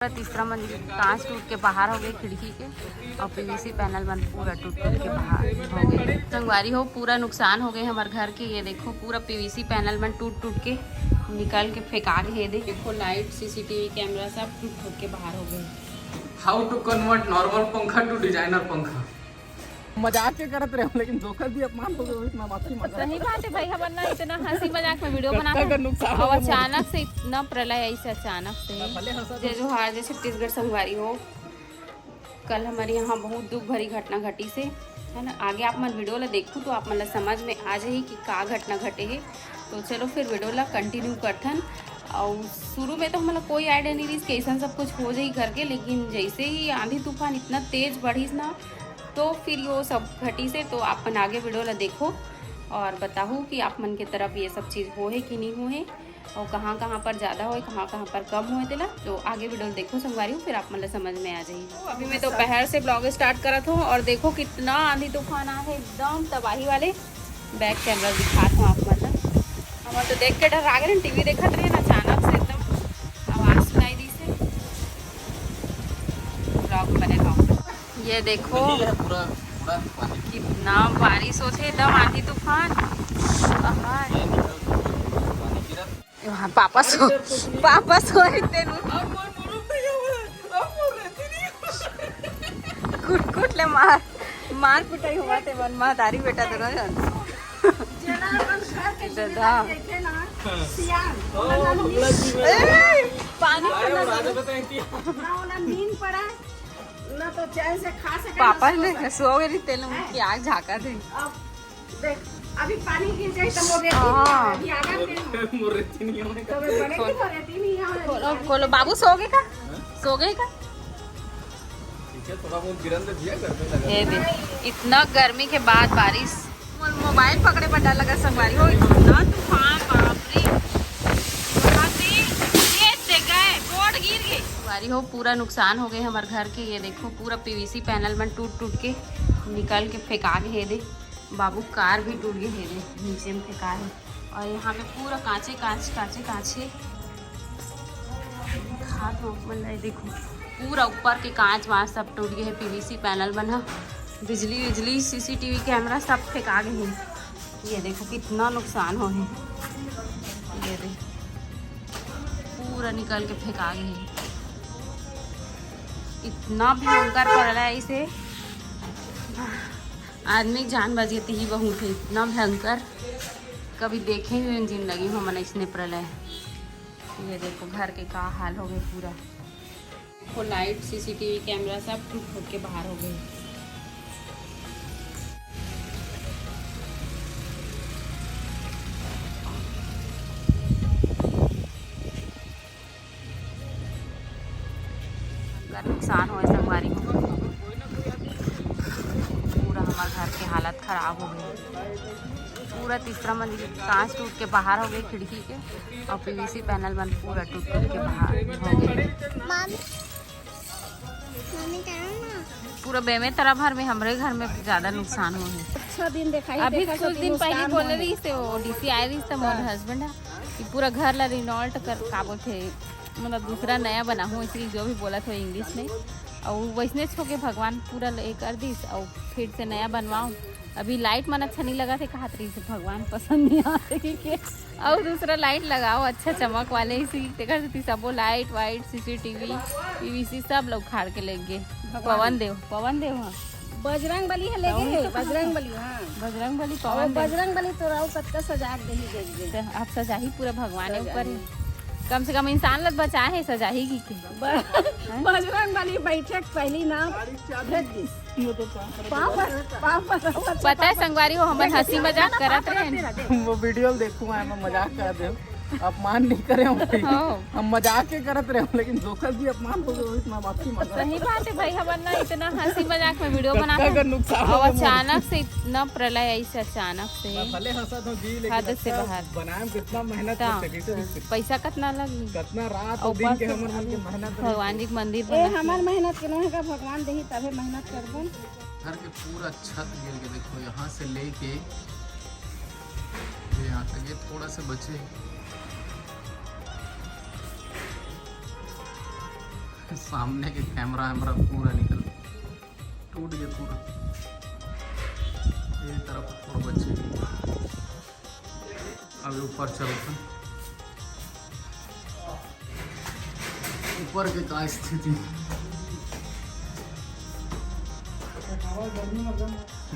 तीसरा मंजिल कांच टूट के बाहर हो गई खिड़की के और पीवीसी पैनल बन पूरा टूट के बाहर हो गई। संगवारी हो पूरा नुकसान हो गए हमारे घर के। ये देखो पूरा पीवीसी पैनल बन टूट के निकल के फेंका के देखो लाइट सीसीटीवी कैमरा सब टूट के बाहर हो गए। हाउ टू कन्वर्ट नॉर्मल पंखा टू डिजाइनर पंखा। मजाक के करत रहे लेकिन धोखा भी अपमान हो गया। इतना माफी मांगा। सही बात है भाई, हम ना इतना हंसी मजाक में वीडियो बनाते हैं और अचानक से इतना प्रलय ऐसे अचानक से जो हार जैसे छत्तीसगढ़ संगवारी हो। कल हमारे यहाँ बहुत दुख भरी घटना घटी से है ना। आगे आप मन वीडियो ला देखूँ तो आप मतलब समझ में आ जाए कि का घटना घटे है। तो चलो फिर वीडियो ला कंटिन्यू करथन। और शुरू में तो हमारा कोई आइडिया नहीं रही कैसा सब कुछ हो जाए करके, लेकिन जैसे ही आंधी तूफान इतना तेज बढ़ी ना तो फिर यो सब घटी से। तो आप मन आगे वीडियो ला देखो और बताओ कि आप मन के तरफ ये सब चीज़ हो है कि नहीं हो है और कहाँ कहाँ पर ज़्यादा हो कहाँ कहाँ पर कम हो तेला। तो आगे वीडियो देखो संगवारी फिर आप मतलब समझ में आ जाइए। तो अभी मैं दोपहर से ब्लॉग स्टार्ट करत हूँ और देखो कितना आंधी तूफान आ है एकदम तबाही वाले। बैक कैमरा दिखात हूँ आप मतलब हम तो देख के डर आ गए। टीवी देखत रहे ना अचानक से एकदम आवाज़ सुनाई दी से ब्लॉग बने था। ये देखो कितना बारिश होते एकदम आंधी तूफान। पापा सो कुट ले मार पिटाई हुआ थे मन मा तारी बेटा दोनों जन पानी नींद पड़ा ना तो चैन से खा सके। पापा ने सो गए तेल की आग झाका थे। देख अभी पानी गिर जाए तो मोरेती नहीं होने का। खोलो बाबू सो गए का थोड़ा बहुत गिरन दे दिया घर में लगा। ये देख इतना गर्मी के बाद बारिश मोबाइल पकड़े पर डर लगा संगवारी हो। इतना तूफान बाप रे रोड गिर गए संगवारी हो। पूरा नुकसान हो गए हमारे घर के। ये देखो पूरा पीवीसी पैनल में टूट के निकल के फेंका के है दे। बाबू कार भी टूट गए है दे नीचे में फेंका है। और यहाँ पे पूरा कांचे खाद मतलब देखो पूरा ऊपर के कांच वाँच सब टूट गए है। पीवीसी पैनल बना बिजली सीसीटीवी कैमरा सब फेंका गए हैं। ये देखो कितना नुकसान हो है। ये देखो पूरा निकल के फेंका गए हैं। इतना भयंकर पड़ रहा है इसे आदमी जान बचती ही बहुत है। इतना भयंकर कभी देखे हुए जिंदगी में मैंने इसने प्रलय। ये देखो घर के का हाल हो गए पूरा। वो लाइट सीसीटीवी कैमरा सब टूट के बाहर हो गए। नुकसान हो संगवारी को पूरा हमारे घर की हालत खराब हो गई। पूरा तीसरा मंजिल कांच टूट के बाहर हो गई खिड़की के और पीवीसी पैनल बन पूरा टूट के बाहर हो गए। पूरा बेमे तरह भर में हमारे घर में ज्यादा नुकसान हो है। अच्छा दिन दिखाई अभी कुछ दिन पहले बोले रही थे वो डीसी आई रही थी मोर हस्बैंड है कि पूरा घर ला रिनोवेट कर का बोलते मतलब दूसरा नया बना हूँ इसलिए जो भी बोला था इंग्लिश में और वैसने छोके भगवान पूरा ये कर दी और फिर से नया बनवाऊँ। अभी लाइट मन अच्छा नहीं लगा थे कहा तरी से भगवान पसंद नहीं आते कि और दूसरा लाइट लगाओ अच्छा चमक वाले इसी देती सबो लाइट वाइट सीसीटीवी पीवीसी सब लोग खाड़ के लेंगे। पवन देव हाँ बजरंग बली है लेके बजरंग बली हाँ बजरंग बली पवन बजरंग बली तो राव कत्ता सजा दे आप सजा ही पूरा भगवान है ऊपर है। कम से कम इंसान लग बचा है सजा ही की बजरंग बली बैठे पहली नाम पता है संगवारी हो हम हंसी मजाक करत रहे। वो वीडियो देखूँ मैं मजाक कर दे अपमान नहीं करे हम मजाक के करत रहे लेकिन धोखा भी अपमान हो गया। इतना माफी मांगा। सही बात है भाई, हम ना इतना हंसी मजाक में वीडियो बनाते हैं और अचानक से इतना प्रलय ऐसे अचानक से हद से बाहर बनाए कितना मेहनत पैसा कितना लगी कितना रात और दिन के हमर मन के मेहनत भगवान जी मंदिर हमार मेहनत के नहीं का भगवान दही तबे मेहनत करबन। घर के पूरा छत गिर के देखो यहाँ से लेके यहाँ तक ये थोड़ा सा बचे सामने के कैमरा वैमरा पूरा निकल टूट गया पूरा। ये तरफ थोड़ा बच्चे अभी ऊपर चलते ऊपर के का स्थिति।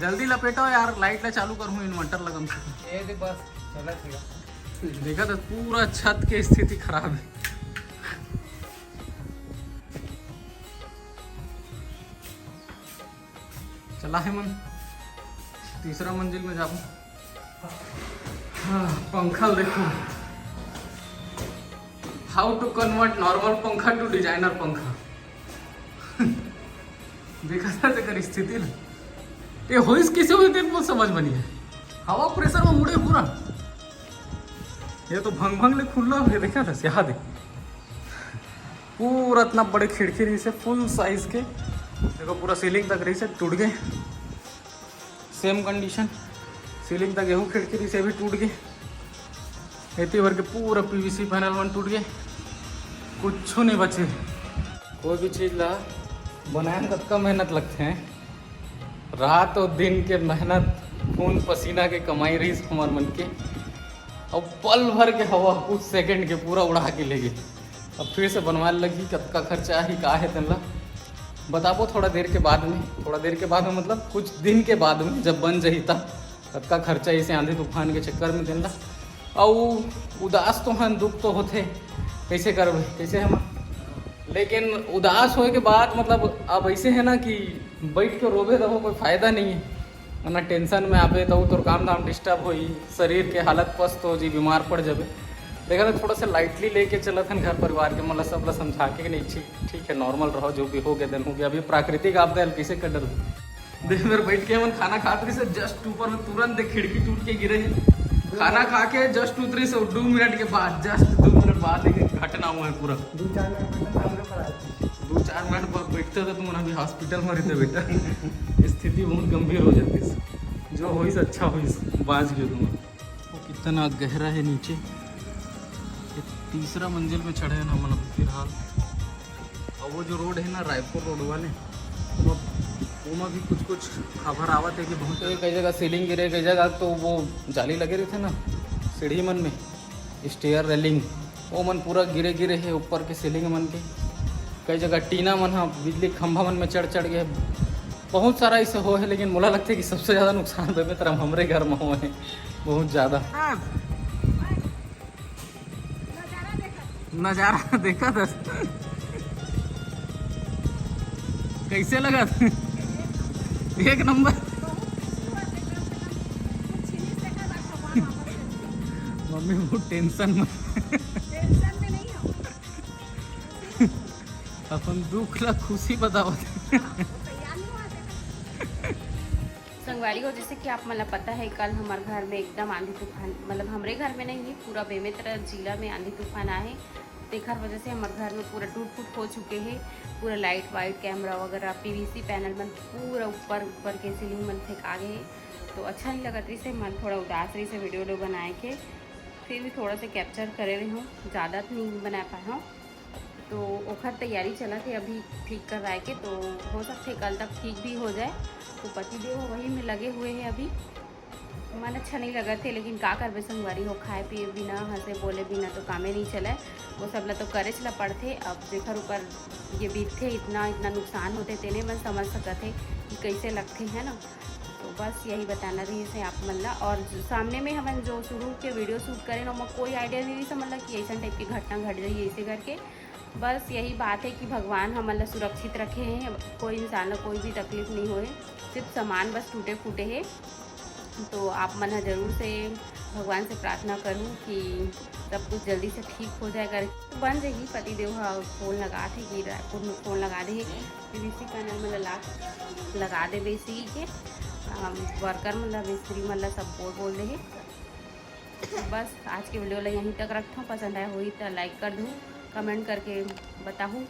जल्दी लपेटो यार, लाइट ला चालू करूँ, इन्वर्टर लगम से। ये बस चला देखा तो पूरा छत की स्थिति खराब है। चला है मन तीसरा मंजिल में जाऊँ। हाँ, पंखा देखो, हाउ टू कन्वर्ट नॉर्मल पंखा टू डिजाइनर पंखा। देखा था तेकर स्थिति ना, ये होइस किसे हुई दिन समझ बनी है। हवा प्रेशर में मुड़े पूरा, ये तो भंग भंग ले खुला हो गया। देखा था यहाँ देख, पूरा इतना बड़े खिड़की रही से फुल साइज के, देखो पूरा सीलिंग तक रही से टूट गए। सेम कंडीशन, सीलिंग तक गेहूँ खिड़की रही से भी टूट गए। इतनी भर के पूरा पीवीसी पैनल वन टूट गए, कुछ नहीं बचे। कोई भी चीज़ ला बनाए में कतका मेहनत लगते हैं, रात और दिन के मेहनत खून पसीना के कमाई रही हमार मन के, और पल भर के हवा कुछ सेकंड के पूरा उड़ा के ले गए। अब फिर से बनवाने लगी, कतका खर्चा ही का है तेना बताबो थोड़ा देर के बाद में। थोड़ा देर के बाद में मतलब कुछ दिन के बाद में जब बन जाही तब कतका खर्चा इसे आंधी तूफान के चक्कर में देना। और उदास तो हैं, दुख तो होते, कैसे करबे कैसे हम। लेकिन उदास होए के बाद मतलब अब ऐसे है ना कि बैठ के रोबे रहो कोई फ़ायदा नहीं है, वरना टेंशन में आबे तो तोर काम धाम डिस्टर्ब होई, शरीर के हालत पस्त हो जी, बीमार पड़ जाबे। देखा तो थोड़ा सा लाइटली लेके चलत हन घर परिवार के, मतलब सब ला समझा के नहीं ठीक है नॉर्मल रहो, जो भी हो गया दिन हो गया। अभी प्राकृतिक आपदा है, कैसे कर डर देख मेरे बैठ के हम खाना खाते से जस्ट ऊपर में तुरंत खिड़की टूट के गिरे है। खाना खा के जस्ट उतरी से 2 मिनट के बाद, जस्ट 2 मिनट बाद एक घटना हुआ है पूरा। 2-4 मिनट बाद बैठते थे तुम अभी हॉस्पिटल में रहते बेटा। स्थिति बहुत गंभीर हो जाती है, जो हो अच्छा हो बाज गए तुम। वो कितना गहरा है नीचे, ये तीसरा मंजिल में चढ़े हैं ना मतलब फिलहाल। और वो जो रोड है ना रायपुर रोड वाले, वो भी कुछ खबर आवत है कि बहुत कई जगह सीलिंग गिरे, कई जगह तो वो जाली लगे रहे थे ना सीढ़ी मन में, स्टेयर रेलिंग, वो मन पूरा गिरे है ऊपर के सीलिंग मन के। कई जगह टीना मन हाँ बिजली खंभा मन में चढ़ गए, बहुत सारा ऐसे हो है। लेकिन मुला लगता है कि सबसे ज़्यादा नुकसान बेबे तरह हमारे घर में हुए हैं, बहुत ज़्यादा। नज़ारा देखा था, कैसे लगा? एक नंबर। मम्मी बहुत टेंशन में अपन दुख ला खुशी बताओ। संगवारी हो, जैसे कि आप मतलब पता है कल हमारे घर में एकदम आंधी तूफान, मतलब हमारे घर में नहीं है पूरा बेमेतरा जिला में आंधी तूफान आए। तेखर वजह से हमारे घर में पूरा टूट फूट हो चुके हैं। पूरा लाइट वाइट कैमरा वगैरह पीवीसी पैनल मन पूरा ऊपर के सीलिंग मन फेंक आ गए। तो अच्छा नहीं लगा रही से, मन थोड़ा उदास रही से वीडियो बनाए के, फिर भी थोड़ा सा कैप्चर करे रही हूँ, ज़्यादा नहीं बना पाया हूँ। तो ओखर तैयारी चला थे अभी ठीक कर रहा के, तो हो सकते कल तक ठीक भी हो जाए। तो पतिदेव वही में लगे हुए हैं अभी। मन अच्छा नहीं लगा थे, लेकिन का करबे संगवारी हो, खाए पिए बिना हंसे बोले बिना तो कामे नहीं चले, वो सब ला तो करे चला पड़ते। अब जेखर ऊपर ये बीतते इतना नुकसान होते तेने मन समझ सकते कि कैसे लगते हैं ना। तो बस यही बताना रही से आप मन ला। और सामने में हम जो शुरू के वीडियो शूट करें ना, कोई आइडिया नहीं समझ ला कि ऐसा टाइप की घटना घट रही है ऐसे करके। बस यही बात है कि भगवान हमारा सुरक्षित रखे हैं, कोई इंसान को कोई भी तकलीफ नहीं होए, सिर्फ सामान बस टूटे फूटे है। तो आप मन ज़रूर से भगवान से प्रार्थना करूं कि सब कुछ जल्दी से ठीक हो जाए। कर तो बन जाएगी। पतिदेव फ़ोन लगा थे कि रायपुर में फ़ोन लगा दे, पीवीसी पैनल मतलब लगा दे बेसी के वर्कर मतलब मिस्त्री मतलब सब बोल रहे। बस आज के वीडियो ला यहीं तक रखता हूँ। पसंद आया हुई तो लाइक कर दूँ, कमेंट करके बताऊँ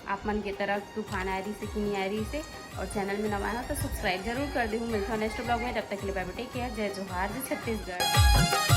आप मन के तरह तूफान आ रही से कि नहीं आ रही से। और चैनल में नवा है तो सब्सक्राइब जरूर कर दूँ। मिलता हूँ नेक्स्ट ब्लॉग में, तब तक के लिए बाय बाय, टेक केयर, जय जोहार, जय छत्तीसगढ़।